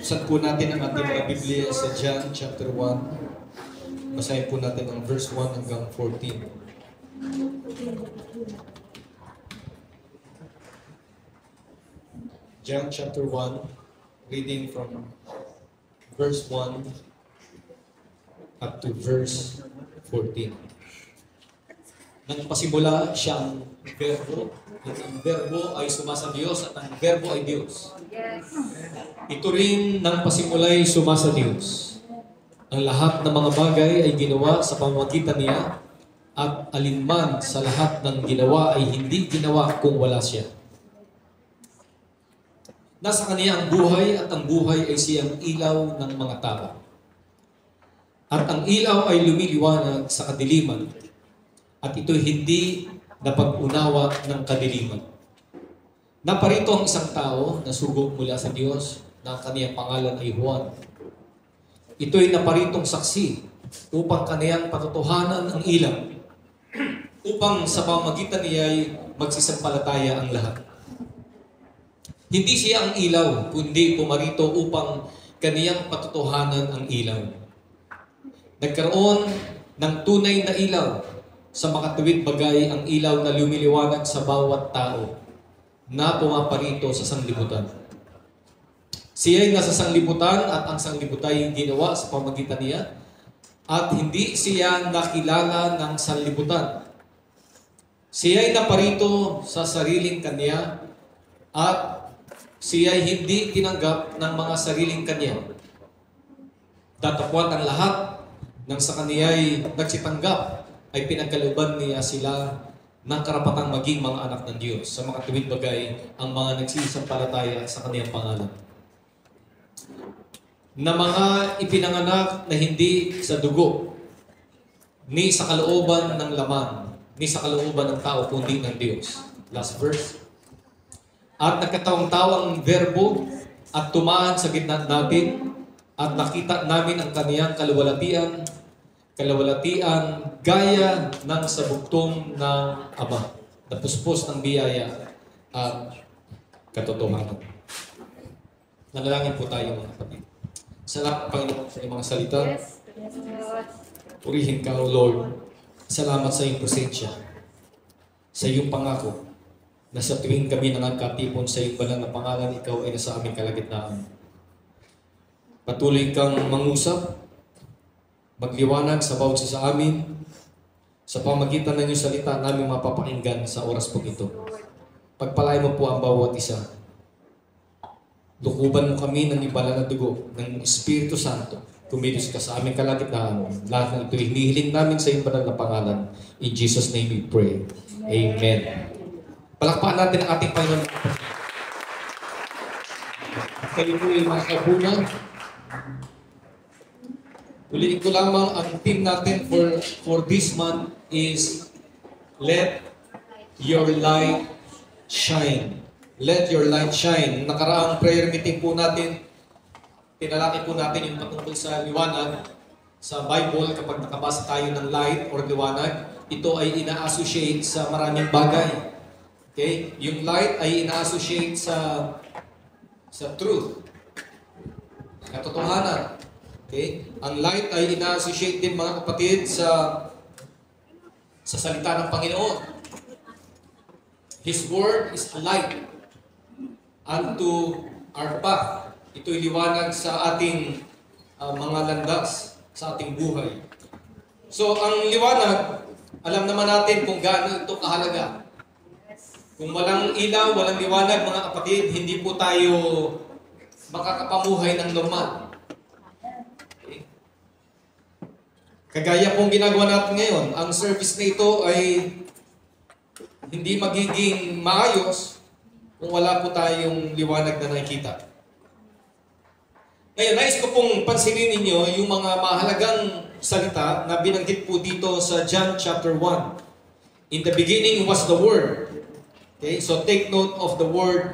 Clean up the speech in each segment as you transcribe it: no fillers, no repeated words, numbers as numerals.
Buksan po natin ang ating mga Biblia sa John chapter 1. Basahin po natin ang verse 1 hanggang 14. John chapter 1, reading from verse 1 up to verse 14. Nang pasimula siyang verbo, at ang verbo ay sumasa Diyos at ang verbo ay Diyos. Ito rin nang pasimula'y sumasa Diyos. Ang lahat ng mga bagay ay ginawa sa pamamagitan niya at alinman sa lahat ng ginawa ay hindi ginawa kung wala siya. Nasa kaniya ang buhay at ang buhay ay siyang ilaw ng mga tao. At ang ilaw ay lumiliwanag sa kadiliman at ito'y hindi napag-unawa ng kadiliman. Naparito ang isang tao na sugok mula sa Diyos na ang kaniyang pangalan ay Juan. Ito'y naparitong saksi upang kaniyang patotohanan ang ilaw, upang sa pamamagitan niya ay magsisampalataya ang lahat. Hindi siya ang ilaw, kundi pumarito upang kaniyang patotohanan ang ilaw. Nagkaroon ng tunay na ilaw sa makatuwid bagay ang ilaw na lumiliwanag sa bawat tao na pumaparito sa sanglibutan. Siya ay nasa sanglibutan at ang sanglibutan ay ginawa sa pamamagitan niya at hindi siya nakilala ng sanlibutan. Siya ay naparito sa sariling kanya at siya ay hindi tinanggap ng mga sariling kanya. Datapwat ang lahat ng sa kanya ay nagsitanggap ay pinagkalooban niya sila ng karapatang maging mga anak ng Diyos. Sa makatuwid bagay ang mga nagsisampalataya sa kaniyang pangalan. Na mga ipinanganak na hindi sa dugo, ni sa kalooban ng laman, ni sa kalooban ng tao, kundi ng Diyos. Last verse. At nagkatawang-tawa ang verbo at tumaan sa gitna natin at nakita namin ang kaniyang kalawalatian gaya ng sabugtong ng Ama, napuspos ng biyaya at katotohanan. Nanalangin po tayo mga kapatid. Salamat Panginoon sa iyong mga salita. Purihin ka, O Lord. Salamat sa iyong presensya, sa iyong pangako, na sa tuwing kami nangagkatipon sa iyong banal na pangalan, ikaw ay nasa aming kalagitnaan. Patuloy kang mangusap, magliwanag sa bawat isa sa amin, sa pamagitan ng iyong salita namin mapapakinggan sa oras po ito. Pagpalain mo po ang bawat isa. Lukuban mo kami ng ibala na dugo ng Espiritu Santo. Kumilos ka sa aming kalagitnaan. Lahat ng ito hinihiling namin sa iyong banal na pangalan. In Jesus' name we pray. Amen. Palakpakan natin ang ating Panginoon. Kayo po yung mga kabunan. Ulitin ko lamang ang theme natin for this month is Let Your Light Shine. Let your light shine. Nakaraang prayer meeting po natin, pinalaki po natin yung patungkol sa liwanag. Sa Bible, kapag nakabasa tayo ng light or liwanag, ito ay ina-associate sa maraming bagay. Okay? Yung light ay ina-associate sa truth, katotohanan. Okay? Ang light ay ina-associate din mga kapatid sa salita ng Panginoon. His word is a light unto our path. Ito'y liwanag sa ating mga landas, sa ating buhay. So, ang liwanag, alam naman natin kung gaano ito kahalaga. Kung walang ilaw, walang liwanag, mga kapatid, hindi po tayo makakapamuhay ng normal. Okay? Kagaya pong ginagawa natin ngayon, ang service na ito ay hindi magiging maayos kung wala po tayong liwanag na nakikita. Ngayon, nais ko pong pansinin ninyo yung mga mahalagang salita na binanggit po dito sa John chapter 1. In the beginning was the Word. Okay, so take note of the word,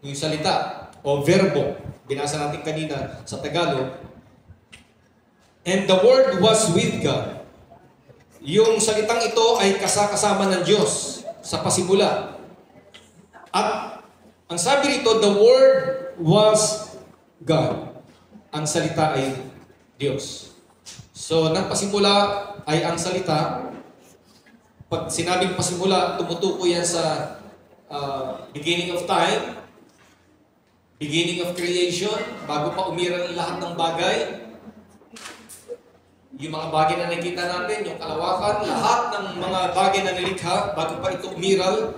yung salita o verbo. Binasa natin kanina sa Tagalog. And the Word was with God. Yung salitang ito ay kasama ng Diyos sa pasimula. At ang sabi rito, the Word was God. Ang salita ay Diyos. So, nagpasimula ay ang salita. Pag sinabing pasimula, tumutukoy yan sa beginning of time, beginning of creation, bago pa umiral lahat ng bagay. Yung mga bagay na nakikita natin, yung kalawakan, lahat ng mga bagay na nilikha, bago pa ito umiral,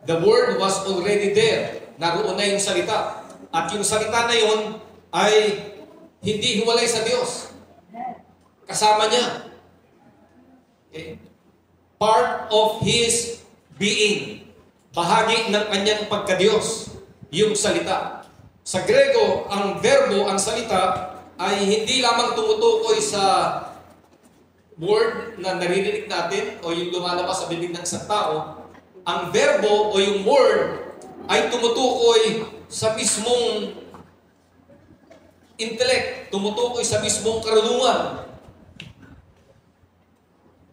the Word was already there. Naroon na yung salita. At yung salita na yun ay hindi hiwalay sa Diyos. Kasama niya. Okay. Part of His being. Bahagi ng kanyang pagka-Diyos. Yung salita. Sa Grego, ang verbo, ang salita, ay hindi lamang tumutukoy sa word na naririnig natin o yung lumalabas sa bibig ng isang tao. Ang verbo o yung word ay tumutukoy sa mismong intellect, tumutukoy sa mismong karunungan.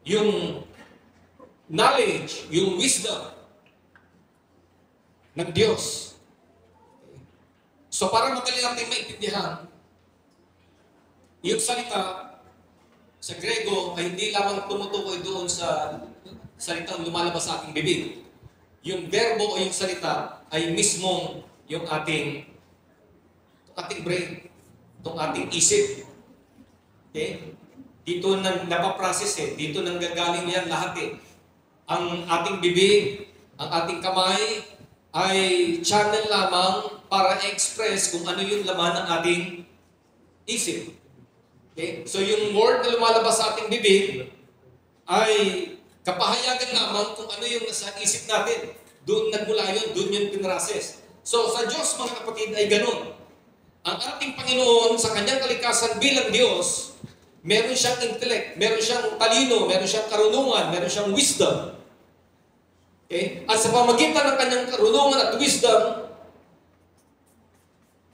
Yung knowledge, yung wisdom ng Diyos. So para madali natin maintindihan, yung salita sa Grego ay hindi lamang tumutukoy doon sa salitang lumalabas sa ating bibig. Yung verbo o yung salita ay mismong yung ating brain, itong ating isip. Okay? Dito nang napaprocess dito nang gagaling yan lahat Ang ating bibig, ang ating kamay ay channel lamang para express kung ano yung laman ng ating isip. Okay? So yung word na lumalabas sa ating bibig ay kapahayagan lamang kung ano yung nasa isip natin. Doon nagmula yun, doon yung pinrases. So sa Diyos, mga kapatid, ay ganun. Ang ating Panginoon sa kanyang kalikasan bilang Diyos, meron siyang intellect, meron siyang talino, meron siyang karunungan, meron siyang wisdom. Okay? At sa pamagitan ng kanyang karunungan at wisdom,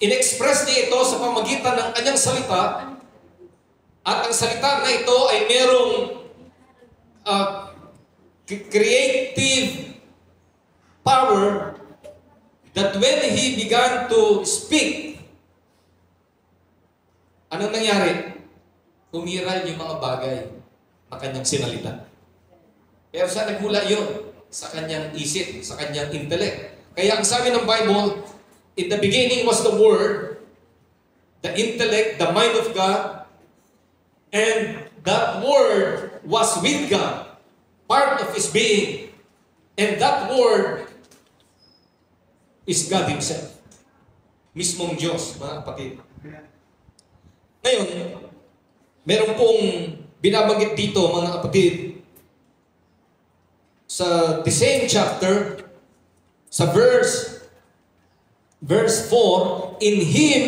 in-express niya ito sa pamagitan ng kanyang salita. At ang salita na ito ay merong creative power that when He began to speak, anong nangyari? Umiral yung mga bagay na kanyang sinalita. Pero saan nagmula yun? Sa kanyang isip, sa kanyang intellect. Kaya ang sabi ng Bible, in the beginning was the Word, the intellect, the mind of God, and that Word was with God, part of His being. And that Word is God Himself. Mismong Diyos, mga kapatid. Ngayon, meron pong binabanggit dito, mga kapatid, sa the same chapter, sa verse 4, in Him,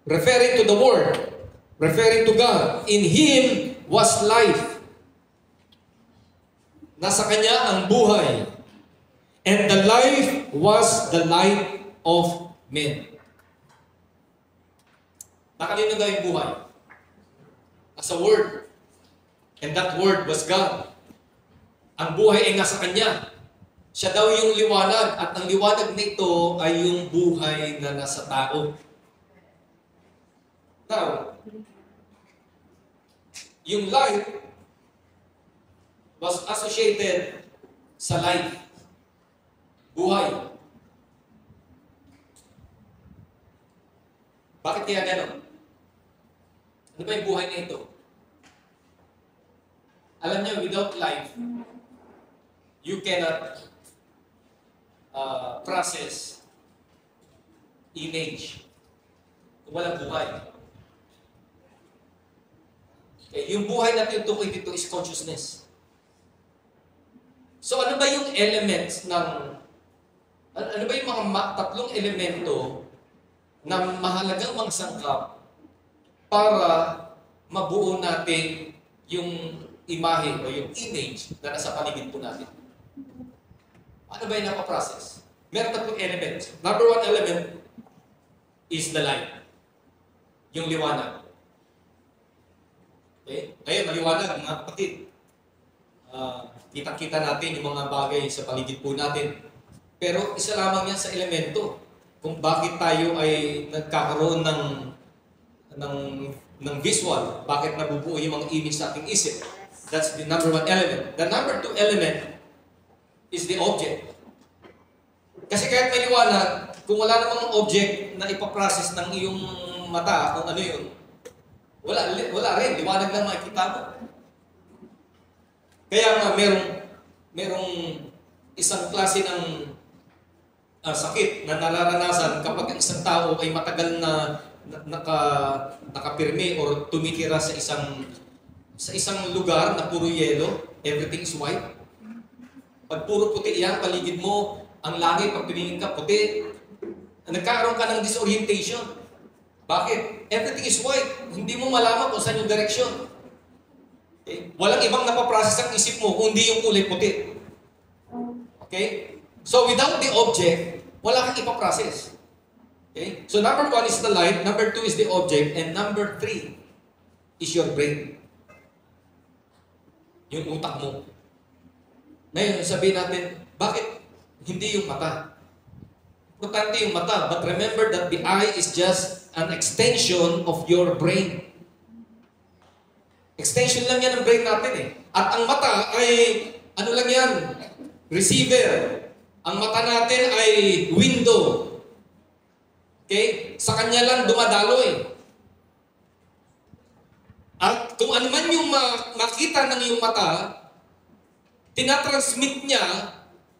referring to the Word, referring to God, in Him was life. Nasa Kanya ang buhay. And the life was the light of men. Nakalino daw yung buhay? As a Word. And that Word was God. Ang buhay ay nasa Kanya. Siya daw yung liwanag. At ang liwanag nito ay yung buhay na nasa tao. Now, yung light was associated sa life. Buhay. Bakit kaya gano'n? Ano ba yung buhay na ito? Alam niyo, without life, you cannot process image. Kung walang buhay. Okay, yung buhay na tinutukoy dito is consciousness. So ano ba yung elements ng, ano ba yung mga tatlong elemento na mahalagang mga sangkap para mabuo natin yung imahe o yung image na nasa paligid po natin? Ano ba yung napaprocess? Meron tatlong elements. Number one element is the light. Yung liwanag. Okay? Ngayon, maliwanag, mga kapatid. Kitang-kita natin yung mga bagay sa paligid po natin. Pero isa lamang yan sa elemento. kung bakit tayo ay nagkakaroon ng, ng visual, bakit nabubuo yung mga image sa ating isip. That's the number one element. The number two element is the object. Kasi kahit may liwanag, kung wala namang object na ipaprocess ng iyong mata, kung ano yun, wala rin. Liwanag lang makikita mo. Kaya nga merong isang klase ng sakit na nararanasan kapag ang isang tao ay matagal na nakapirme or tumitira sa isang lugar na puro yelo, everything is white. Pag puro puti yan, paligid mo, ang langit, pag tumingin ka, puti, nagkaroon ka ng disorientation. Bakit? Everything is white. Hindi mo malaman kung saan yung direction. Okay? Walang ibang napaprocess ang isip mo kung hindi yung kulay puti. Okay? So without the object, wala kang ipaprocess. Okay? So number one is the light, number two is the object, and number three is your brain. Yung utak mo. Ngayon, sabihin natin, bakit hindi yung mata? Importante yung mata, but remember that the eye is just an extension of your brain. Extension lang yan ng brain natin eh. At ang mata ay, ano lang yan? Receiver. Ang mata natin ay window. Okay? Sa kanya lang dumadaloy. At kung ano man yung makita ng iyong mata, tinatransmit niya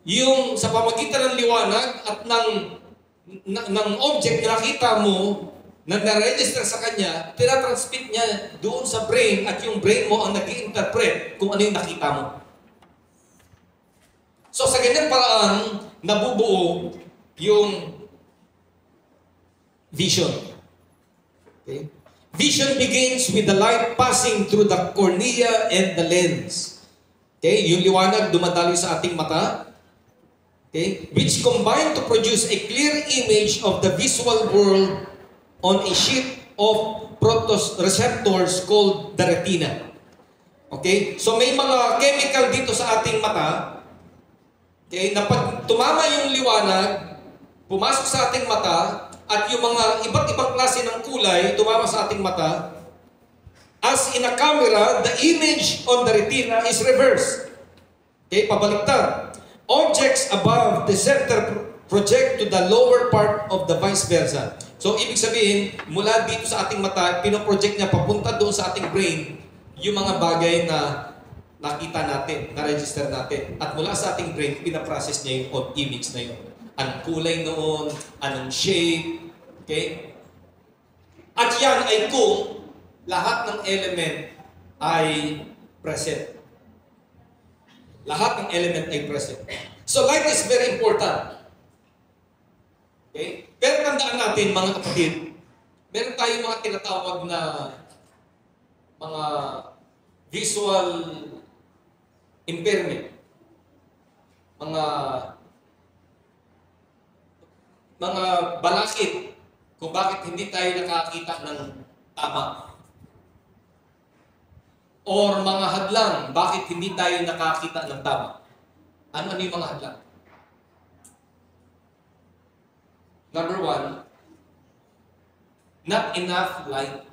yung sa pamagitan ng liwanag at ng object na nakita mo na na-register sa kanya, tinatransmit niya doon sa brain at yung brain mo ang nag-i-interpret kung ano yung nakita mo. So sa ganyan paraan, nabubuo yung vision. Okay? Vision begins with the light passing through the cornea and the lens. Okay? Yung liwanag dumadaloy sa ating mata. Okay? Which combine to produce a clear image of the visual world on a sheet of photoreceptors called the retina. Okay? So may mga chemical dito sa ating mata. Okay? Na pag tumama yung liwanag, pumasok sa ating mata, at yung mga iba't ibang klase ng kulay tumama sa ating mata, as in a camera, the image on the retina is reversed. Okay? Pabaliktad. Objects above the center project to the lower part of the vice versa. So, ibig sabihin, mula dito sa ating mata, pinoproject niya papunta doon sa ating brain yung mga bagay na nakita natin, na-register natin. At mula sa ating brain, pinaprocess niya yung image na yun. Anong kulay noon, anong shape, okay? At yan ay kung lahat ng element ay present. Lahat ng element ay present. So light is very important. Okay? Pero tandaan natin, mga kapatid, meron tayong mga tinatawag na mga visual impairment. Mga balakid kung bakit hindi tayo nakakita ng tama. Or mga hadlang, bakit hindi tayo nakakita ng tama. Ano yung mga hadlang? Number one, not enough light.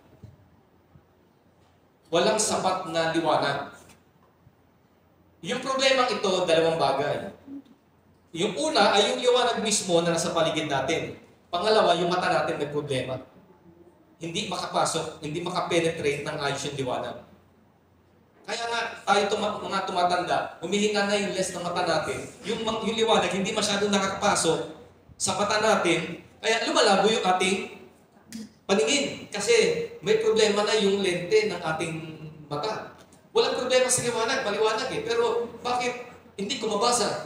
Walang sapat na liwanag. Yung problema ito, dalawang bagay. Yung una ay yung liwanag mismo na nasa paligid natin. Pangalawa, yung mata natin may problema. Hindi makapasok, hindi makapenetrate ng ayos yung liwanag. Kaya nga, tayo mga tumatanda, humihinga na yung lens ng mata natin. Yung liwanag hindi masyadong nakakapasok sa mata natin, kaya lumalabo yung ating paningin. Kasi may problema na yung lente ng ating mata. Walang problema sa liwanag, maliwanag eh. Pero bakit hindi ko mabasa?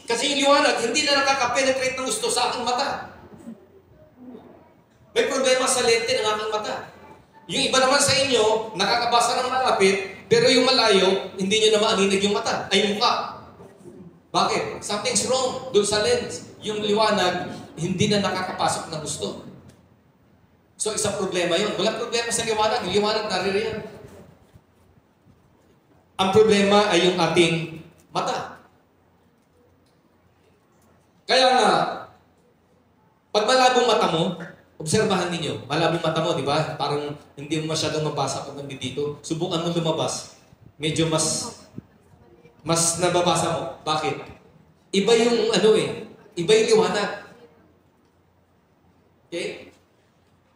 Kasi yung liwanag, hindi na nakaka-penetrate ng gusto sa aking mata. May problema sa lente ng aking mata. Yung iba naman sa inyo, nakakabasa ng malapit, pero yung malayo, hindi nyo na maaninag yung mata, ay yung mukha. Bakit? Something's wrong doon sa lens. Yung liwanag, hindi na nakakapasok ng gusto. So, isang problema yun. Walang problema sa liwanag. Yung liwanag naririyan. Ang problema ay yung ating mata. Kaya nga, Pag malabong mata mo, obserbahan ninyo, malabong mata mo, di ba? Parang hindi mo masyadong mabasa pag nandito. Subukan mo lumabas. Medyo mas nababasa mo. Bakit? Iba yung iba yung liwanag. Okay?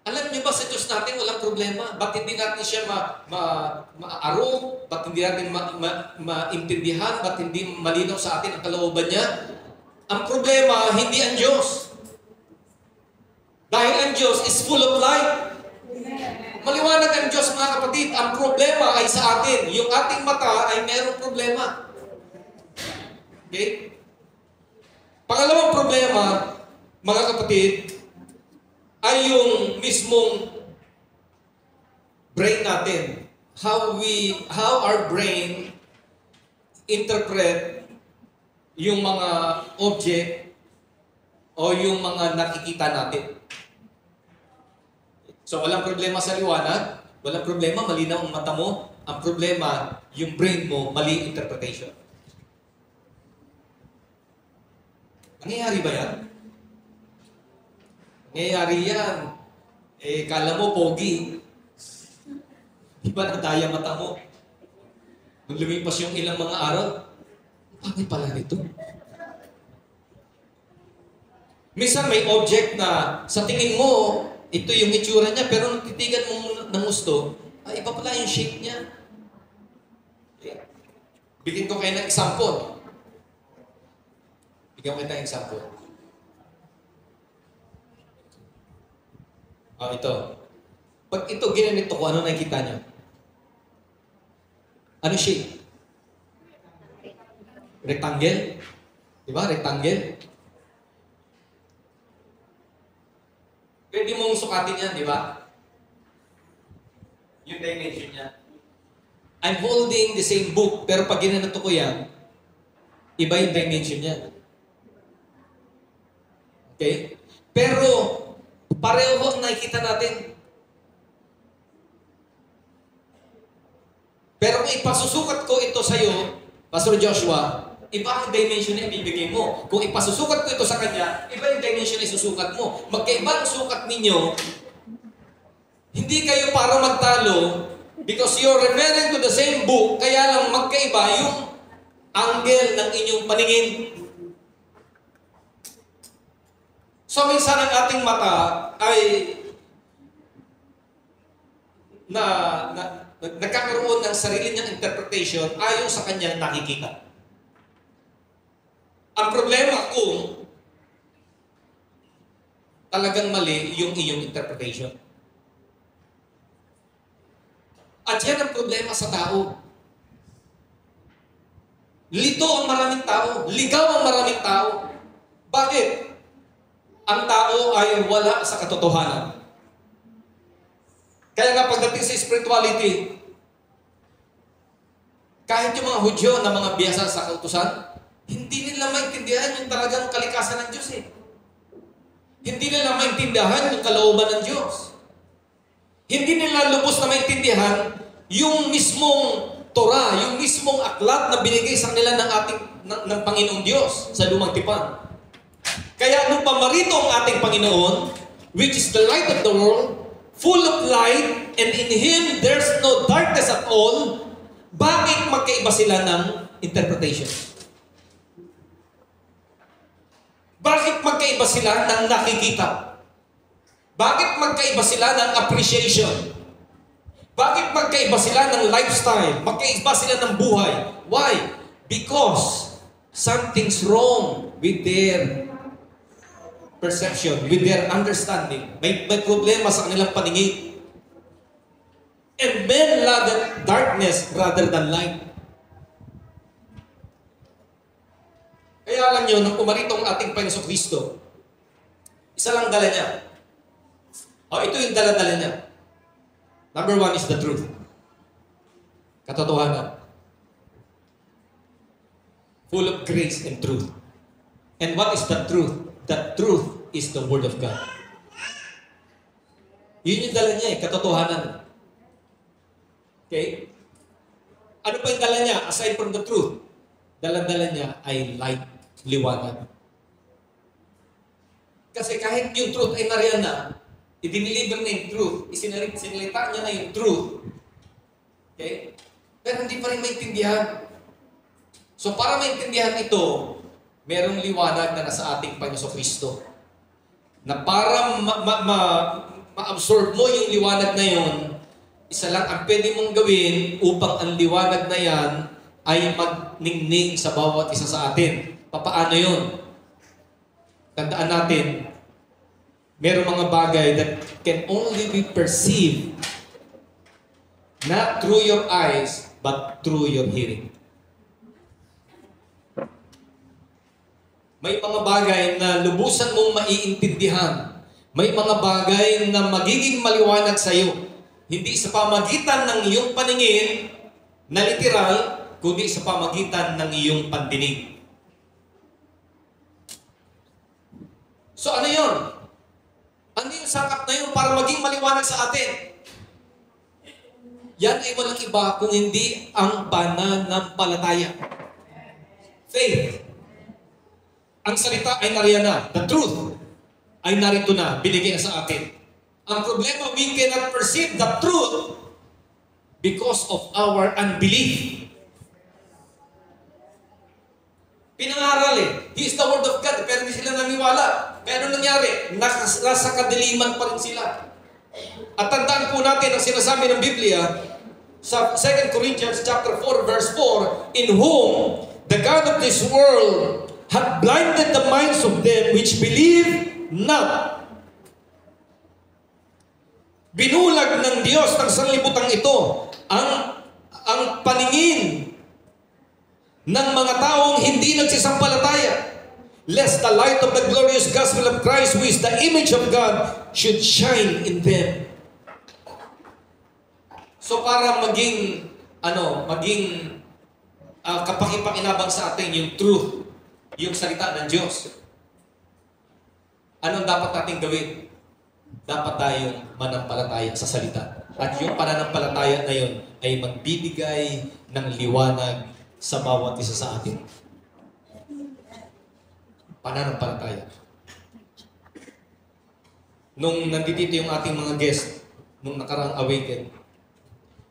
Alam niyo ba sa Diyos natin walang problema? Ba't hindi natin siya maaro? Ba't hindi natin maintindihan? Ba't hindi malinaw sa atin ang kalooban niya? Ang problema, hindi ang Diyos. Dahil ang Diyos is full of light. Maliwanag ang Diyos, mga kapatid. Ang problema ay sa atin. Yung ating mata ay mayroong problema. Okay? Pangalawang problema, mga kapatid, ay yung mismong brain natin. How our brain interpret yung mga object o yung mga nakikita natin. So, walang problema sa liwanag, walang problema, malinaw ang mata mo. Ang problema, yung brain mo, mali interpretation. Nangyayari ba yan? Nangyayari yan. Kala mo, pogi. Di ba nadaya mata mo? Nung lumipas yung ilang mga araw, bakit pala nito? Minsan may object na sa tingin mo, ito yung itsura niya, pero nung titigan mo ng gusto, iba pala yung shape niya. Okay. Bigyan ko kayo ng example. Bigyan ko kayo ng example. Ito. Pag ito ginanito ko, ano nakikita niyo? Ano shape? Rectangle? Di ba? Rectangle? Pwede mong sukatin yan, di ba? Yung dimension niya. I'm holding the same book, pero pag ginanito ko yan, iba yung dimension niya. Okay? Pero, pareho ang nakikita natin. Pero kung ipasusukat ko ito sa'yo, Pastor Joshua, iba ang dimension na ibibigay mo. Kung ipasusukat ko ito sa kanya, iba yung dimension na isusukat mo. Magkaiba ang sukat ninyo, hindi kayo para magtalo because you're referring to the same book, kaya lang magkaiba yung angle ng inyong paningin. So minsan ang ating mata ay nagkakaroon ng sarili niyang interpretation ayon sa kanyang nakikita. Ang problema kung talagang mali yung iyong interpretation. At yan ang problema sa tao. Lito ang maraming tao. Ligaw ang maraming tao. Bakit? Ang tao ay wala sa katotohanan. Kaya nga pagdating sa spirituality, kahit yung mga Hudyo na mga biyasa sa kautusan, hindi nila maintindihan yung talagang kalikasan ng Diyos eh. Hindi nila maintindihan yung kalooban ng Diyos. Hindi nila lubos na maintindihan yung mismong Torah, yung mismong aklat na binigay sa kanila ng Panginoong Diyos sa Lumang Tipan. Kaya nung pamarito ang ating Panginoon, which is the light of the world, full of light, and in Him there's no darkness at all, bakit magkaiba sila ng interpretation? Bakit magkaiba sila ng nakikita? Bakit magkaiba sila ng appreciation? Bakit magkaiba sila ng lifestyle? Magkaiba sila ng buhay? Why? Because something's wrong with their perception, with their understanding. May problema sa kanilang paningin. And men love darkness rather than light. Kaya alam nyo, nung pumarito ang ating Panginoon Kristo, isa lang dala niya. Ito yung dala-dala niya. Number one is the truth. Katotohanan. Full of grace and truth. And what is the truth? The truth is the Word of God. Yun yung dala niya katotohanan. Okay? Ano pa yung dala niya? Aside from the truth, dala-dala niya ay light, liwanag. Kasi kahit yung truth ay nariyan na, i-deliver na yung truth, sinalita niya na yung truth. Okay? Pero hindi pa rin maintindihan. So para maintindihan ito, merong liwanag na nasa ating Panginoon Kristo. Na para ma-absorb mo yung liwanag na yon, isa lang ang pwede mong gawin upang ang liwanag na yan ay magningning sa bawat isa sa atin. Papaano yun? Tandaan natin, merong mga bagay that can only be perceived not through your eyes, but through your hearing. May mga bagay na lubusan mong maiintindihan. May mga bagay na magiging maliwanag sa iyo. Hindi sa pamagitan ng iyong paningin na literal, kundi sa pamagitan ng iyong pandinig. So ano yun? Ano yung sakap na yun para maging maliwanag sa atin? Yan ay walang iba kung hindi ang pananampalataya. Faith. Ang salita ay nariyan na. The truth ay narito na. Binigay na sa atin. Ang problema, we cannot perceive the truth because of our unbelief. Pinangaral He is the Word of God, pero hindi sila naniwala. Kaya ano nangyari? Nasa kadiliman pa rin sila. At tandaan po natin ang sinasabi ng Biblia sa 2 Corinthians chapter 4, verse 4, in whom the God of this world had blinded the minds of them which believe not. Binulag ng Diyos ng sanlibutan ito ang paningin ng mga taong hindi nagsisampalataya, lest the light of the glorious gospel of Christ, who is the image of God, should shine in them. So para maging kapakipakinabang sa atin yung truth, yung salita ng Diyos. Anong dapat natin gawin? Dapat tayong manampalataya sa salita. At yung pananampalataya na yun ay magbibigay ng liwanag sa bawat isa sa atin. Pananampalataya. Nung nandito yung ating mga guest, nung nakaraang awaken,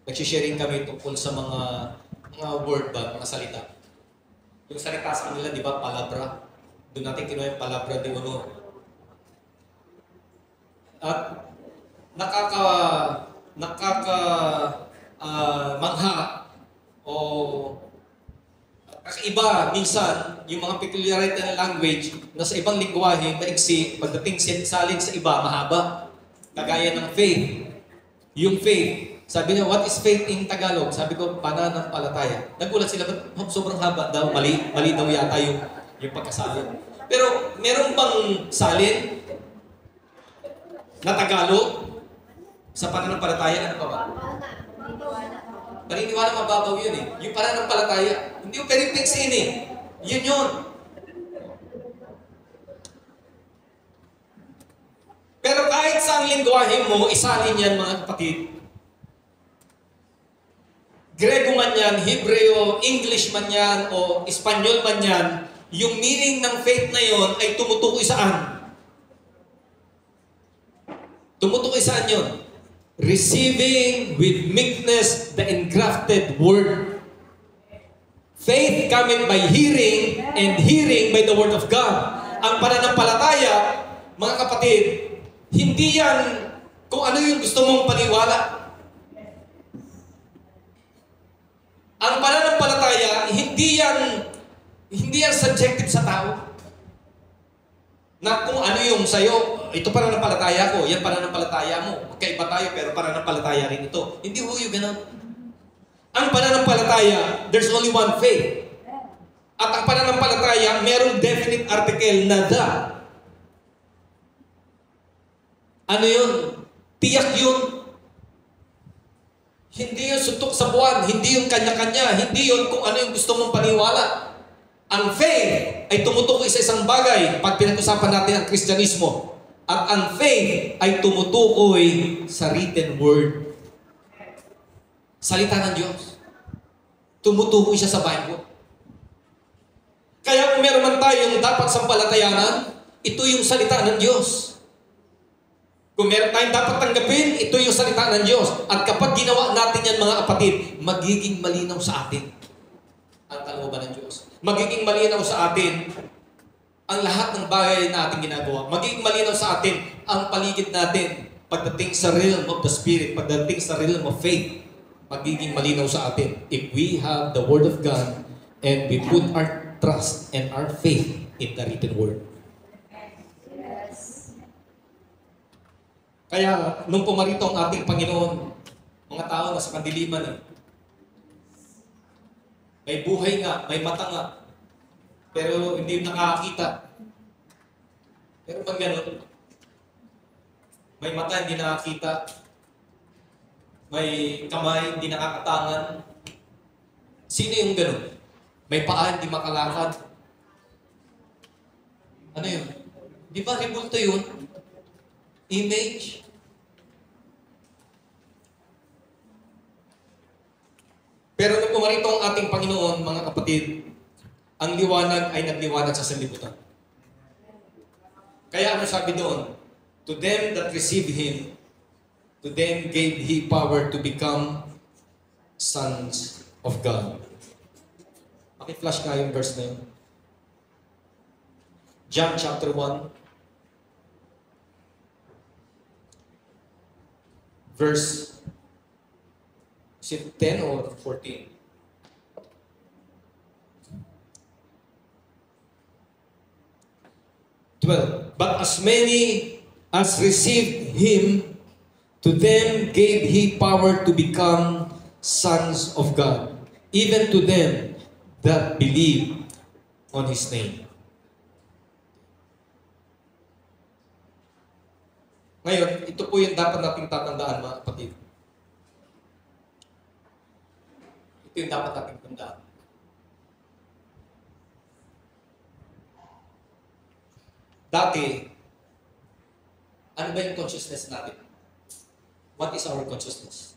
nagsisharing kami tungkol sa mga word ba, mga salita. Yung salita sa kanila, di ba, palabra. Doon natin kinuha yung palabra de uno. At mangha o kakaiba minsan yung mga peculiarity ng language na sa ibang lingwahe maiksi, pagdating salin sa iba mahaba. Kagaya ng faith. Yung faith, sabi niya, what is faith in Tagalog? Sabi ko, pananampalataya. Nagulat sila, ba't sobrang haba daw, mali daw yata yung pagkasalin. Pero meron bang salin na Tagalog sa pananampalataya? Ano pa ba? Paniniwala, mababaw yun Yung pananampalataya. Hindi yung pwedeng fixin Yun yun. Pero kahit sa ang lingwahe mo, isalin yan mga kapatid. Grego man yan, Hebreo, English man yan, o Espanyol man yan, yung meaning ng faith na yon ay tumutukoy saan? Tumutukoy saan yun? Receiving with meekness the engrafted word. Faith cometh by hearing, and hearing by the word of God. Ang pananampalataya, mga kapatid, hindi yan kung ano yung gusto mong paniwala. Ang pananampalataya, hindi yan subjective sa tao. Na kung ano yung sa'yo, ito pananampalataya ko, yan pananampalataya mo. Magkaiba tayo, pero pananampalataya rin ito. Hindi ho yung ganun. Ang pananampalataya, there's only one faith. At ang pananampalataya, merong definite article na the. Ano yun? Tiyak yun. Hindi yun suntok sa buwan, hindi yun kanya-kanya, hindi yun kung ano yung gusto mong paniwala. Ang faith ay tumutukoy sa isang bagay pag pinag-usapan natin ang Kristyanismo. At ang faith ay tumutukoy sa written word. Salita ng Diyos. Tumutukoy siya sa Bible. Kaya kung meron man tayong dapat sampalatayanan, ito yung salita ng Diyos. Kung meron tayong dapat tanggapin, ito yung salita ng Diyos. At kapag ginawa natin yan, mga kapatid, magiging malinaw sa atin ang kalooban ng Diyos. Magiging malinaw sa atin ang lahat ng bagay na ating ginagawa. Magiging malinaw sa atin ang paligid natin pagdating sa realm of the Spirit, pagdating sa realm of faith. Magiging malinaw sa atin if we have the Word of God and we put our trust and our faith in the written Word. Kaya, nung pumarito ang ating Panginoon, mga tao na sa kadiliman, may buhay nga, may mata nga, pero hindi nakakakita. Pero pag gano'n, may mata, hindi nakakita, may kamay, hindi nakakatangan. Sino yung gano'n? May paa, hindi makalakad. Ano yun? Di ba rebulto yun? Image. Pero nung pumarito ang ating Panginoon, mga kapatid, ang liwanag ay nagliwanag sa sanlibutan. Kaya ano sabi doon? To them that receive Him, to them gave He power to become sons of God. Paki-flash nga yung verse na yun. John chapter 1, verse, is it 10 or 14? But as many as received Him, to them gave He power to become sons of God, even to them that believe on His name. Ngayon, ito po yung dapat nating tatandaan, mga kapatid. Ito yung dapat nating tandaan. Dati, ano ba yung consciousness natin? What is our consciousness?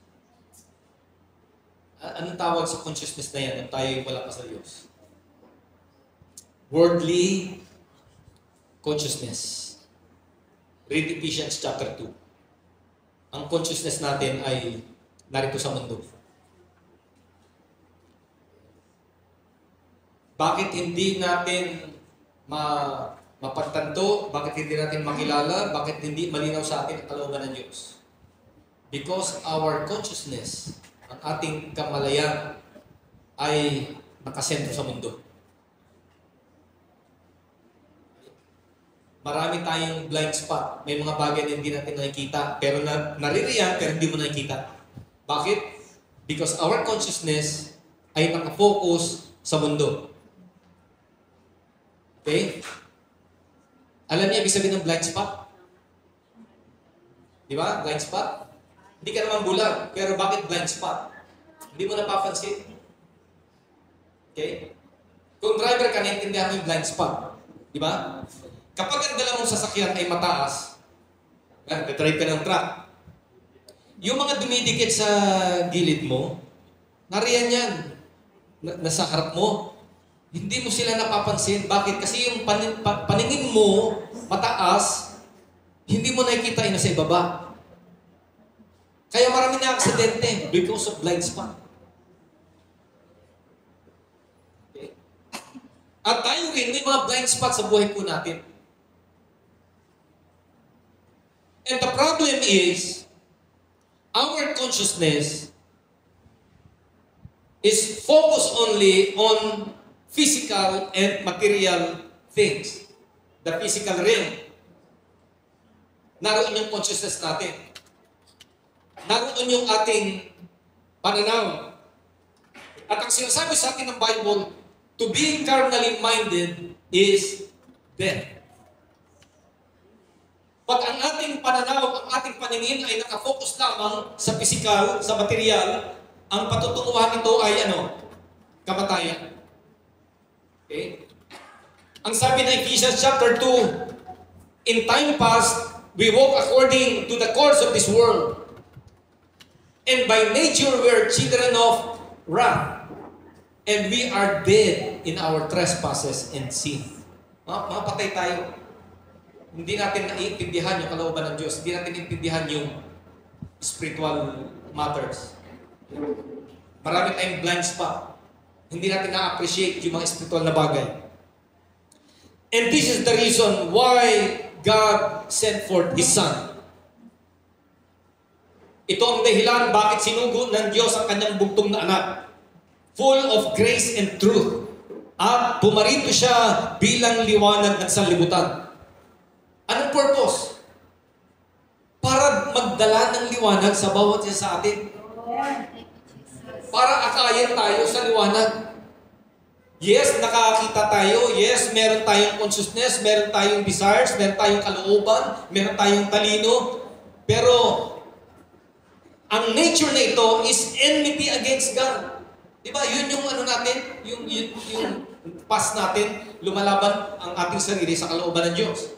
Anong tawag sa consciousness na yan nung tayo wala pa sa Diyos? Worldly consciousness. Read Ephesians chapter 2. Ang consciousness natin ay narito sa mundo. Bakit hindi natin mapagtanto? Bakit hindi natin makilala? Bakit hindi malinaw sa atin ang kalooban ng Diyos? Because our consciousness, ang ating kamalayan, ay nakasentro sa mundo. Marami tayong blind spot. May mga bagay na hindi natin nakikita, pero naririyan, pero hindi mo nakikita. Bakit? Because our consciousness ay nakafocus sa mundo. Okay? Alam niyo ibig sabihin ng blind spot? Di ba? Blind spot? Hindi ka naman bulag, pero bakit blind spot? Hindi mo napapansin. Okay? Kung driver ka, naintindihan mo yung blind spot. Di ba? Kapag ang dala mong sasakyan ay mataas, drive ka ng truck, yung mga dumidikit sa gilid mo, nariyan yan, nasa harap mo, hindi mo sila napapansin. Bakit? Kasi yung paningin mo, mataas, hindi mo nakikita yung nasa ibaba. Kaya marami na aksidente because of blind spot. Okay? At tayo rin, may mga blind spot sa buhay po natin. And the problem is, our consciousness is focused only on physical and material things. The physical realm. Naroon yung consciousness natin. Naroon yung ating pananaw. At ang sinasabi sa atin ng Bible, to be carnally minded is death. Pag ang ating pananaw, ang ating paningin ay nakafocus lamang sa physical, sa material, ang patutunguhan nito ay kamatayan. Okay? Ang sabi ng Ephesians chapter 2, in time past, we walk according to the course of this world. And by nature, we are children of wrath. And we are dead in our trespasses and sin. Mapatay tayo. hindi natin naiintindihan yung kalooban ng Diyos. Hindi natin naiintindihan yung spiritual matters. Marami tayong blind spot. Hindi natin na-appreciate yung mga spiritual na bagay. And this is the reason why God sent forth His Son. Ito ang dahilan bakit sinugo ng Diyos ang kanyang bugtong na anak. Full of grace and truth. At pumarito siya bilang liwanag ng sanlibutan. Anong purpose? Para magdala ng liwanag sa bawat isa sa atin. Para akayin tayo sa liwanag. Yes, nakakita tayo. Yes, meron tayong consciousness, meron tayong desires, meron tayong kalooban, meron tayong talino. Pero, ang nature na ito is enmity against God. Diba? Yun yung ano natin, yung past natin, lumalaban ang ating sarili sa kalooban ng Diyos.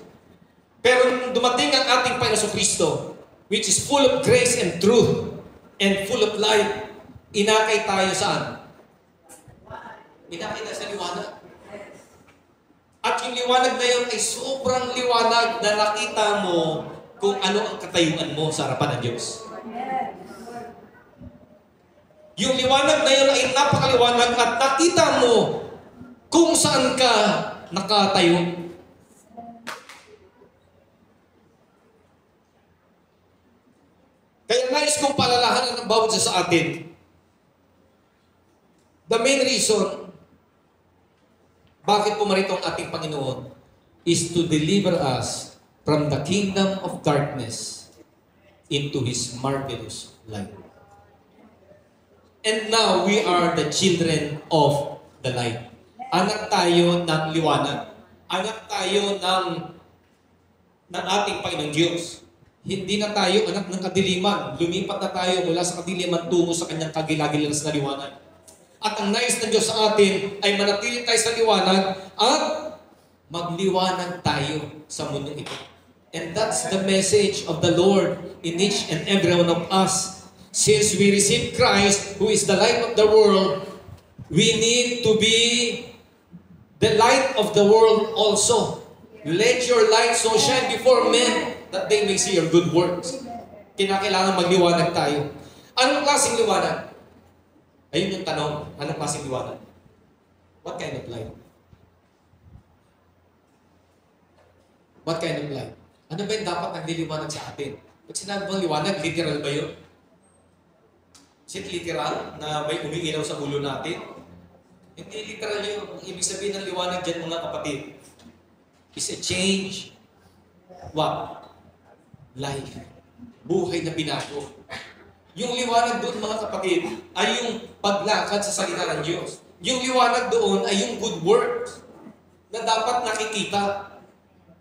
Pero nung dumating ang ating Panginoon Kristo, which is full of grace and truth, and full of light, inakay tayo saan? Inakay tayo sa liwanag. At yung liwanag na yun ay sobrang liwanag na nakita mo kung ano ang katayuan mo sa harapan ng Diyos. Yung liwanag na yun ay napakaliwanag at nakita mo kung saan ka nakatayo. Kaya nais kong palalahanan ng bawat isa sa atin. The main reason bakit pumarito ang ating Panginoon is to deliver us from the kingdom of darkness into His marvelous light. And now, we are the children of the light. Anak tayo ng liwanag. Anak tayo ng ating Panginoong Diyos. Hindi na tayo anak ng kadiliman. Lumipat na tayo mula sa kadiliman tungo sa kanyang kagilagilas na liwanag. At ang nais ng Diyos sa atin ay manatili tayo sa liwanag at magliwanag tayo sa mundong ito. And that's the message of the Lord in each and every one of us. Since we receive Christ, who is the light of the world, we need to be the light of the world also. Let your light so shine before men that they may see your good works. Kinakailangan magliwanag tayo. Anong klaseng liwanag? Ayun yung tanong. Anong klaseng liwanag? What kind of light? What kind of light? Ano ba yung dapat nagliliwanag sa atin? Pag sinabi bang liwanag, literal ba yun? Is it literal na may umiilaw sa ulo natin? Hindi literal yun. Ang ibig sabihin ng liwanag dyan, mga kapatid, is a change. What? Life. Buhay na binago. Yung liwanag doon, mga kapatid, ay yung paglakad sa salita ng Diyos. Yung liwanag doon ay yung good works na dapat nakikita.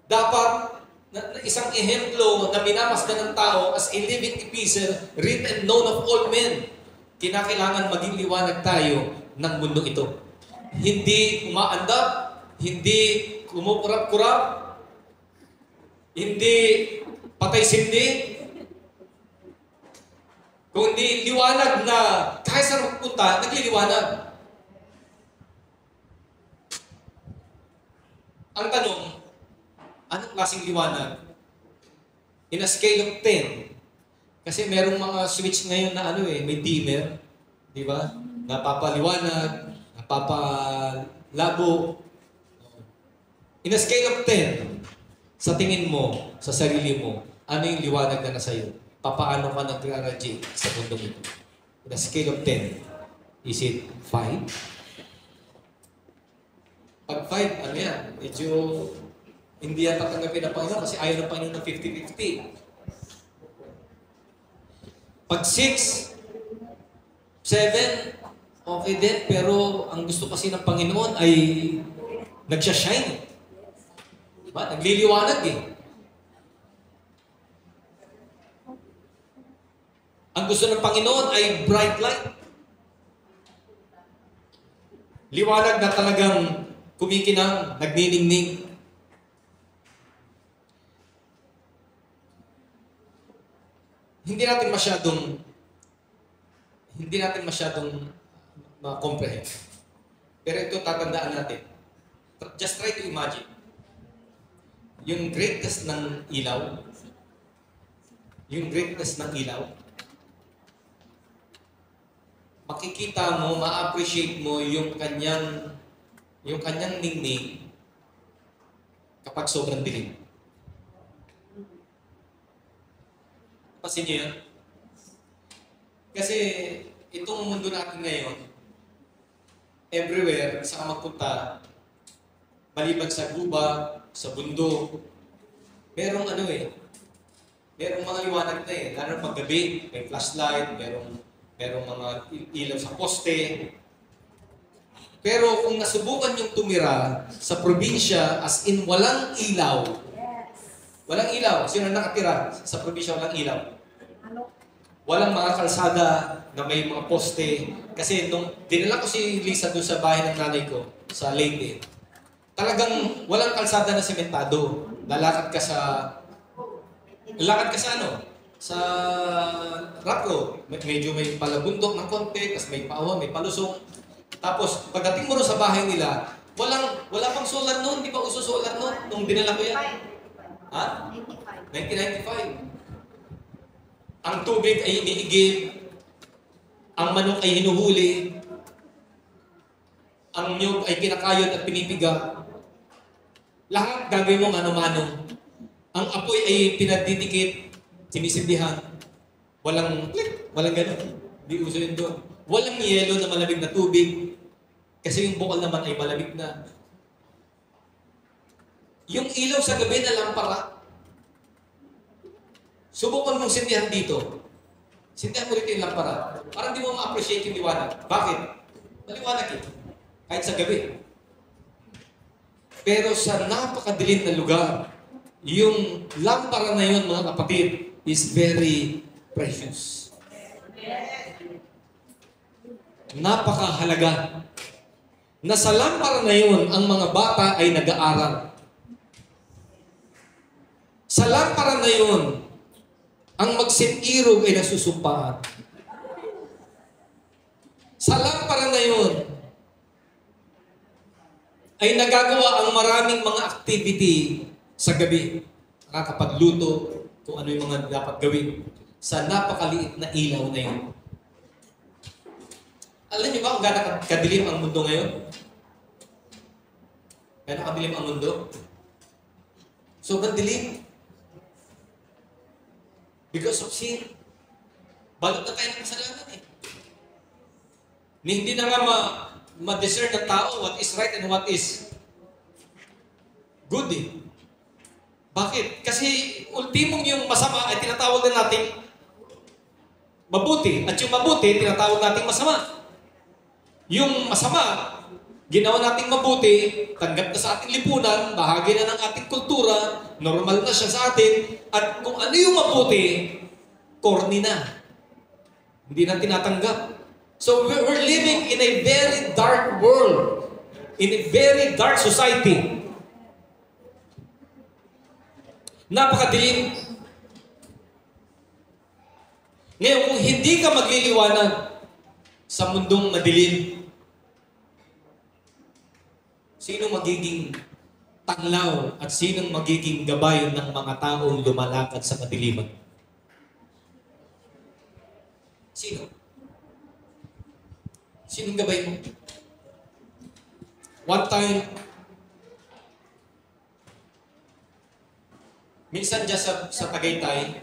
Dapat na isang ehemplo na minamasdan ng tao as a living epistle, written and known of all men. Kinakailangan maging liwanag tayo ng mundo ito. Hindi umaandap, hindi kumukurap-kurap, hindi patay-sindi, kundi liwanag na kahit saan magpunta, nagliliwanag. Ang tanong, anong klaseng liwanag? In a scale of 10, kasi merong mga switch ngayon na may dimmer, di ba? Napapaliwanag, napapalabo. In a scale of 10, sa tingin mo, sa sarili mo, ano yung liwanag na nasa iyo? Paano ka nag-radiate sa mundong ito? In a scale of 10, is it 5? Pag 5, ano yan? Medyo hindi yan tatanggapin ng Panginoon kasi ayaw ng Panginoon ng 50-50. Pag 6, 7, okay din, pero ang gusto kasi ng Panginoon ay nagsya-shine. Diba? Nagliliwanag eh. Ang gusto ng Panginoon ay bright light. Liwanag na talagang kumikinang, nagniningning. Hindi natin masyadong ma-comprehend. Pero ito tatandaan natin. Just try to imagine. yung greatness ng ilaw, yung greatness ng ilaw, makikita mo, ma-appreciate mo yung kanyang ningning kapag sobrang dilim. Pasin niyo yan? Kasi itong mundo natin ngayon, everywhere, saan ka magpunta, maliban sa guba, sa bundok, merong merong mga liwanag na lalo pag gabi, may flashlight, merong mga ilaw sa poste. Pero kung nasubukan yung tumira sa probinsya, as in walang ilaw, sino nakatira sa probinsya walang ilaw? Walang mga kalsada na may mga poste. Kasi nung dinala ko si Lisa doon sa bahay ng nanay ko, sa Leyte, talagang walang kalsada na sementado. Lalakad ka sa sa rock road. Medyo may palabundok ng konti, tapos may paawa, may palusong. Tapos pagdating mo rin sa bahay nila, wala pang solar noon, di pa uso solar noon nung dinala ko yan. Ha? 1995. Ang tubig ay iniigib, ang manok ay hinuhuli, ang niyog ay kinakayod at pinipiga. Lahat gagawin mo mano-mano. Ang apoy ay pinagdidikit, sinisindihan. Walang click, walang gano'n. Hindi uso yun doon. Walang yelo na malamig na tubig. Kasi yung bukal naman ay malamig na. Yung ilaw sa gabi na lampara, subukan mong sindihan dito. Sindihan mo rito yung lampara. Parang di mo ma-appreciate yung liwanag. Bakit? Maliwanag eh. Kahit sa gabi. Pero sa napakadilim na lugar, yung lampara na yun, mga kapatid, is very precious. Napakahalaga. Na sa lampara na yun, ang mga bata ay nag-aaral. Sa lampara na yun, ang magsinirog ay nasusumpaan. Sa lampara na yun, ay nagagawa ang maraming mga activity sa gabi. Nakakapagluto, kung ano yung mga dapat gawin sa napakaliit na ilaw na yun. Alam niyo ba kung gano'n kadilim ang mundo ngayon? Gano'n kadilim ang mundo? Sobrang dilim. Because of sin. Balot na tayo ng kasalanan eh. Hindi na nga ma-discern ng tao what is right and what is good eh. Bakit? Kasi ultimong yung masama ay tinatawag na natin mabuti. At yung mabuti, tinatawag natin masama. Yung masama, ginawa nating mabuti, tanggap na sa ating lipunan, bahagi na ng ating kultura, normal na siya sa atin, at kung ano yung mabuti, corny na. Hindi na tinatanggap. So we're living in a very dark world, in a very dark society. Napakadilim. Ngayon, kung hindi ka magliliwanag sa mundong madilim, sino magiging tanglaw at sinong magiging gabay ng mga taong lumalakad sa kadiliman? Sino? Sinong gabay mo? One time, minsan dyan sa Tagaytay,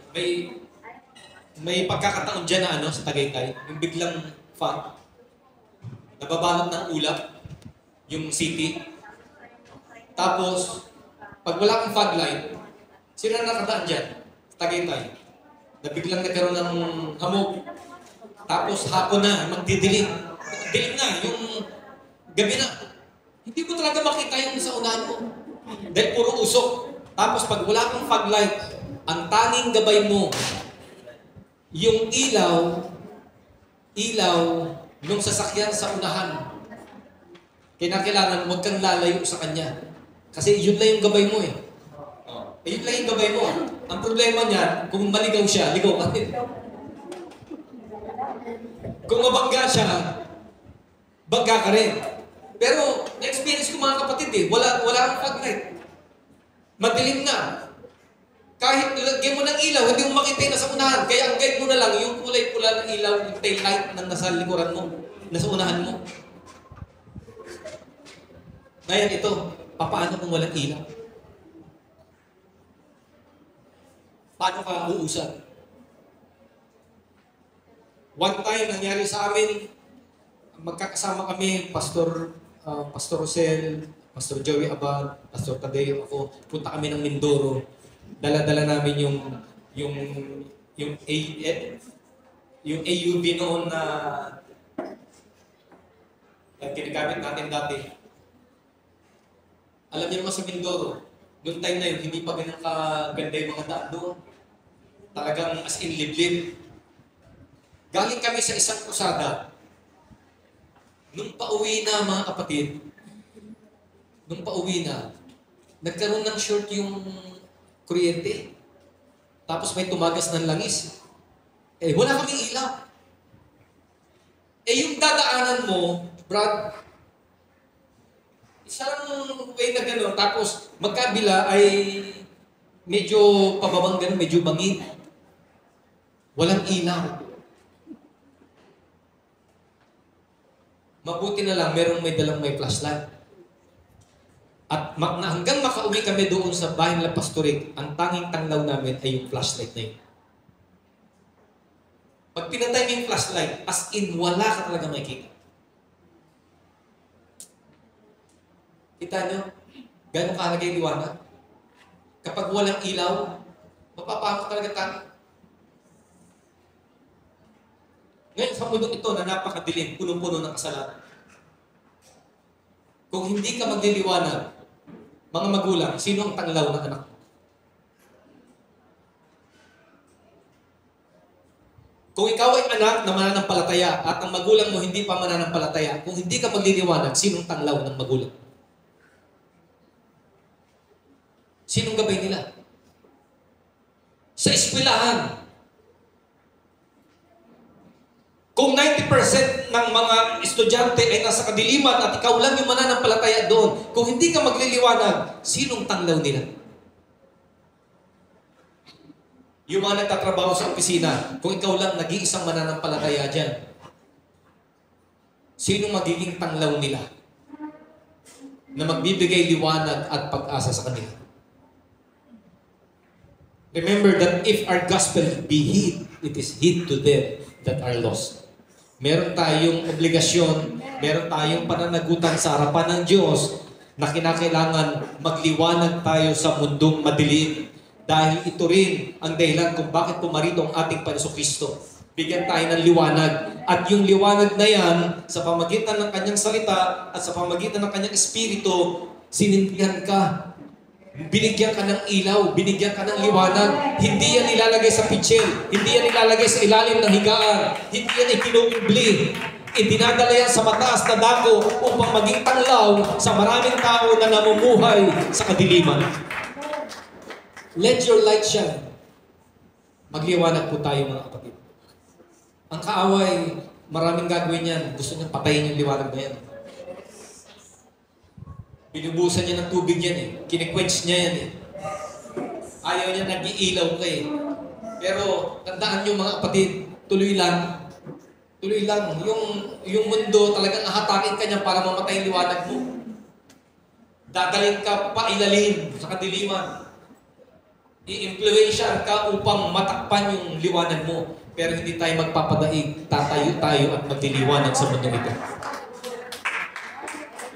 may pagkakataon dyan na sa Tagaytay, yung biglang fog, nababalot ng ulap, yung city. Tapos, pag wala kang fog light, sino na nakadaan dyan? Sa Tagaytay. Na biglang nagkaroon ng hamog. Tapos hapon na, magdidilim. Dilim na, yung gabi na. Hindi mo talaga makita yung sa unahan mo. Dahil puro usok. Tapos pag wala kang fog light, ang tanging gabay mo, yung ilaw nung sasakyan sa unahan. Kailangan huwag kang lalayo sa kanya. Kasi yun lang yung gabay mo eh. Yun lang yung gabay mo. Ang problema niya, kung maligaw siya, ligaw ka rin. Kung mabangga siya, bangga ka rin. Pero, na-experience ko mga kapatid wala kang fog light. Madilim na. Kahit lagyan mo ng ilaw, hindi mo makita yung nasa unahan. Kaya ang guide mo na lang, yung kulay pula ng ilaw, yung tail light na nasa likuran mo, nasa unahan mo. Ngayon ito, paano kung walang ilaw? Paano ka uusad? One time, nangyari sa amin, magkakasama kami, Pastor Rosel, Pastor Joey Abad, Pastor Tadeo, ako, punta kami ng Mindoro. Dala-dala namin yung AUV noon na ginagamit natin dati. Alam niyo naman sa Mindoro, noong time na yun, hindi pa ganun kaganda yung mga daan doon. Talagang as in liblib. Galing kami sa isang kusada. Nung pauwi na mga kapatid, nagkaroon ng short yung kuryente. Tapos may tumagas ng langis. Wala kaming ilaw. Yung dadaanan mo, Brad, isang way na gano'n, tapos magkabila ay medyo pababang gano'n, medyo bangin. Walang ilaw. Mabuti na lang, merong may dalang may flashlight. At hanggang makauwi kami doon sa bahay nila Pastorik, ang tanging tanglaw namin ay yung flashlight na yun. Pag pinatay mo yung flashlight, as in, wala ka talaga makikita. Kita nyo? Gano'ng kahalaga yung liwanag? Kapag walang ilaw, mapapahamak talaga tayo. Ngayon, sa mundong ito na napakadilim, punong-puno ng kasalanan. Kung hindi ka magliliwanag, mga magulang, sino ang tanglaw ng anak mo? Kung ikaw ay anak na mananampalataya at ang magulang mo hindi pa mananampalataya, kung hindi ka magliliwanag, sinong tanglaw ng magulang? Sinong gabay nila? Sa eskwelahan. Kung 90% ng mga estudyante ay nasa kadiliman at ikaw lang yung mananampalataya doon, kung hindi ka magliliwanag, sinong tanglaw nila? Yung mga nagtatrabaho sa opisina, kung ikaw lang nag-iisang mananampalataya dyan, sinong magiging tanglaw nila na magbibigay liwanag at pag-asa sa kanila? Remember that if our gospel be hid, it is hid to them that are lost. Meron tayong obligasyon, meron tayong pananagutan sa harapan ng Diyos na kinakailangan magliwanag tayo sa mundong madilim. Dahil ito rin ang dahilan kung bakit pumarito ang ating Panginoon Kristo. Bigyan tayo ng liwanag. At yung liwanag na yan, sa pamagitan ng kanyang salita at sa pamagitan ng kanyang espiritu, sinindihan ka. Binigyan ka ng ilaw, binigyan ka ng liwanag. Hindi yan ilalagay sa pitsil, hindi yan ilalagay sa ilalim ng higaan, hindi yan ikinuubli. Idinadala yan sa mataas na dako upang maging tanglaw sa maraming tao na namumuhay sa kadiliman. Let your light shine. Magliwanag po tayo mga kapatid. Ang kaaway, maraming gagawin yan. Gusto niya patayin yung liwanag na yan. Binubusan niya ng tubig yan eh. Kine-quench niya yan eh. Ayaw niya nag-iilaw ka eh. Pero tandaan niyo mga kapatid, tuloy lang. Tuloy lang. Yung mundo talagang ahatakin ka niya para mamatay yung liwanag mo. Dadalhin ka pa ilalim sa kadiliman. I-influensya ka upang matakpan yung liwanag mo. Pero hindi tayo magpapadaig. Tatayo tayo at magliliwanag sa mundo ito.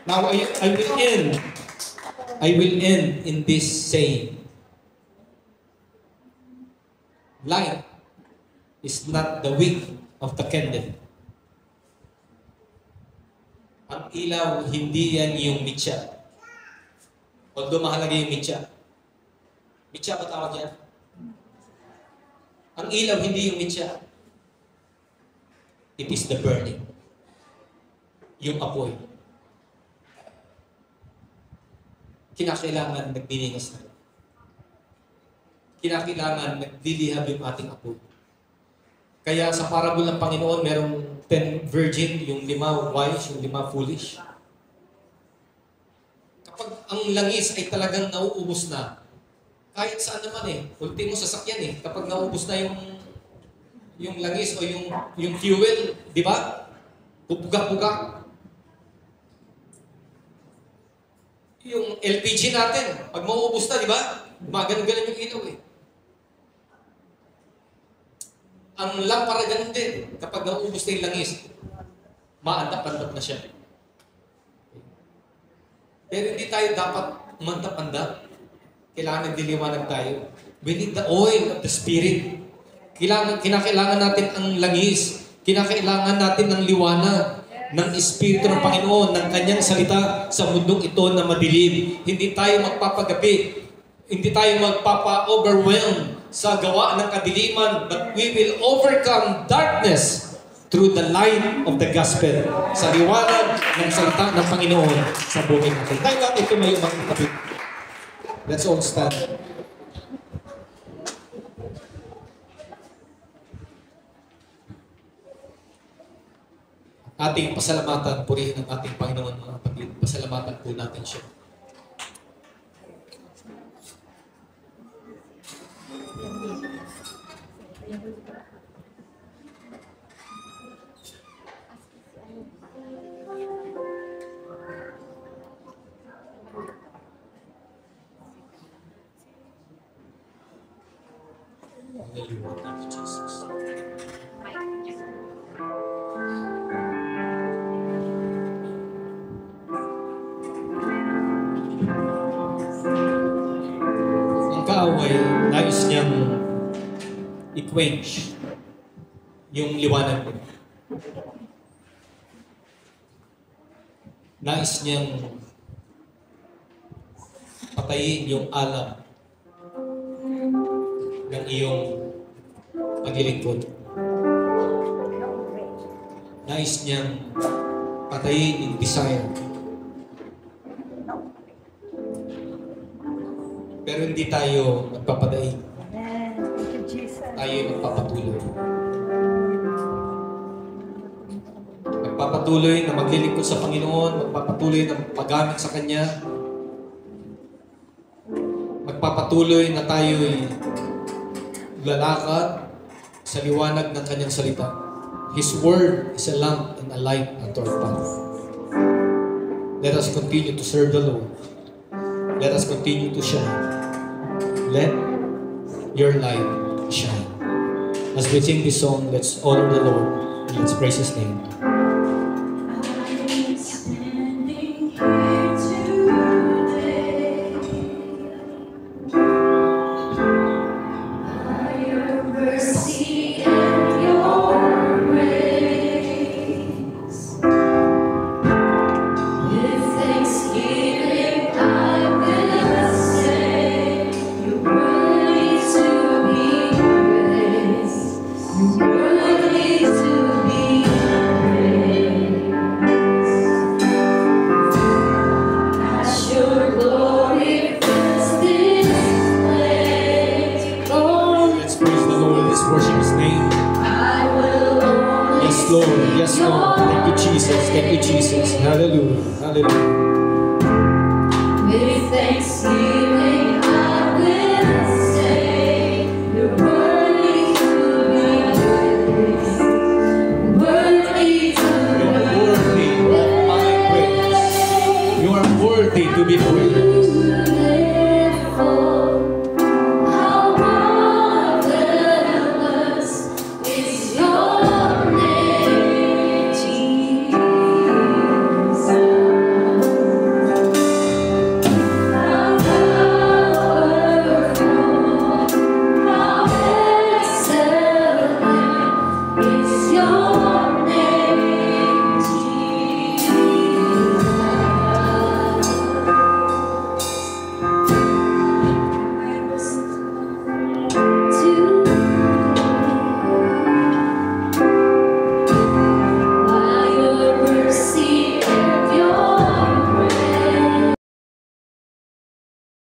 Now, I will end in this saying. Light is not the wick of the candle. Ang ilaw, hindi yan yung mitya. Although mahalaga yung mitya. Mitya ba tawag yan? Ang ilaw, hindi yung mitya. It is the burning. Yung apoy. Kinakailangan nagbinigas na. Kinakailangan naglilihab yung ating apoy. Kaya sa parable ng Panginoon, merong 10 virgin, yung 5 wise, yung 5 foolish. Kapag ang langis ay talagang nauubos na, kahit saan naman eh, ultimo sasakyan eh, kapag naubos na yung langis o yung fuel, di ba? Pupuga-puga. Yung LPG natin, pag mauubos na, di ba? Maganon-ganon yung ilaw eh. Ang lampara ganun din, kapag naubos na yung langis, maandap-andap na siya. Pero hindi tayo dapat umandap-andap. Kailangan diliwanag tayo. We need the oil of the Spirit. Kinakailangan natin ang langis. Kinakailangan natin ng liwanag ng Espiritu ng Panginoon, ng Kanyang salita sa mundong ito na madilim. Hindi tayo magpapagabi. Hindi tayo magpapa-overwhelm sa gawa ng kadiliman, but we will overcome darkness through the light of the gospel. Sa liwanag ng salita ng Panginoon sa buhay natin. Tayo lang ito may umang kapit. Let's all stand. Ating pasalamatan, purihin ang ating Panginoon, mga kapatid. Pasalamatan po natin siya. Hallelujah. Thank you, Jesus. Ang kaaway, nais niyang i-quench yung liwanag mo. Nais niyang patayin yung alam ng iyong paglilingkod. Nais niyang patayin yung desire. Pero hindi tayo magpapadaig. Tayo magpapatuloy. Magpapatuloy na maglilingkod sa Panginoon, magpapatuloy na paggamit sa Kanya, magpapatuloy na tayo'y lalakad sa liwanag ng Kanyang salita. His word is a lamp and a light unto our path. Let us continue to serve the Lord. Let us continue to shine. Let your light shine. As we sing this song, let's honor the Lord and let's praise His name. Yes, Lord. Thank you, Jesus. Thank you, Jesus. Hallelujah. Hallelujah. With thanksgiving.